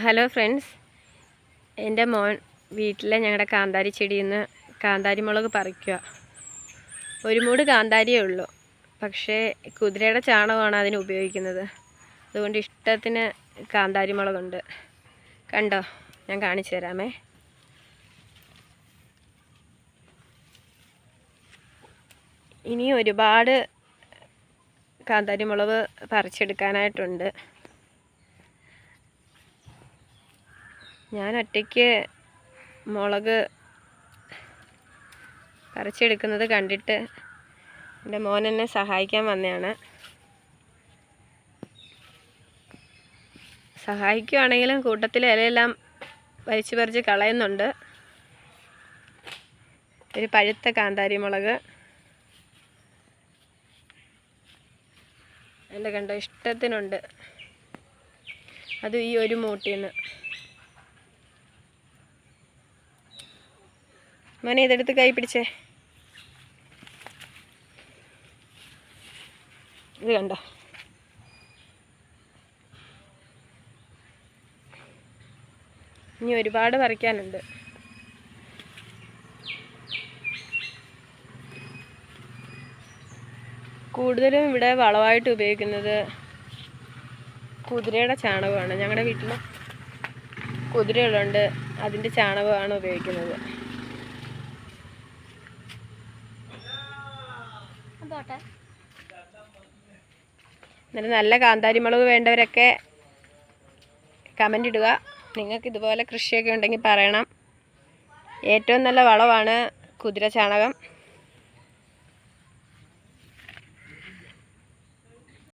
Hello friends, എൻ്റെ മോൻ വീട്ടിലെ ഞങ്ങളുടെ കാന്താരി ചെടിയിൽ നിന്ന് കാന്താരി മുളക് പറിക്കുക. ഒരു മൂട് കാന്താരിയേ ഉള്ളൂ, പക്ഷേ കുതിരയുടെ ചാണകമാണ് അതിന് ഉപയോഗിക്കുന്നത്. അതുകൊണ്ട് ഇഷ്ടത്തിന് കാന്താരി മുളകുണ്ട്. കണ്ടോ, ഞാൻ കാണിച്ചു തരാമേ. ഇനി ഒരുപാട് കാന്താരി മുളക് പറിച്ചെടുക്കാനായിട്ടുണ്ട്. ഞാൻ ഒറ്റയ്ക്ക് മുളക് പറിച്ചെടുക്കുന്നത് കണ്ടിട്ട് എൻ്റെ മോൻ എന്നെ സഹായിക്കാൻ വന്നതാണ്. സഹായിക്കുകയാണെങ്കിലും കൂട്ടത്തിൽ ഇലയെല്ലാം വലിച്ചു പറിച്ച് കളയുന്നുണ്ട്. ഒരു പഴുത്ത കാന്താരി മുളക് എൻ്റെ കണ്ടോ ഇഷ്ടത്തിനുണ്ട്. അത് ഈ ഒരു മൂട്ടിന്ന്. മോനെ ഇതെടുത്ത് കൈ പിടിച്ചേ. ഇത് കണ്ടോ, ഇനി ഒരുപാട് പറിക്കാനുണ്ട്. കൂടുതലും ഇവിടെ വളമായിട്ട് ഉപയോഗിക്കുന്നത് കുതിരയുടെ ചാണകമാണ്. ഞങ്ങളുടെ വീട്ടിൽ കുതിരകളുണ്ട്, അതിൻ്റെ ചാണകമാണ് ഉപയോഗിക്കുന്നത്. എന്നിട്ട് നല്ല കാന്താരി മുളക് വേണ്ടവരൊക്കെ കമൻ്റ് ഇടുക. നിങ്ങൾക്ക് ഇതുപോലെ കൃഷിയൊക്കെ ഉണ്ടെങ്കിൽ പറയണം. ഏറ്റവും നല്ല വളമാണ് കുതിര ചാണകം.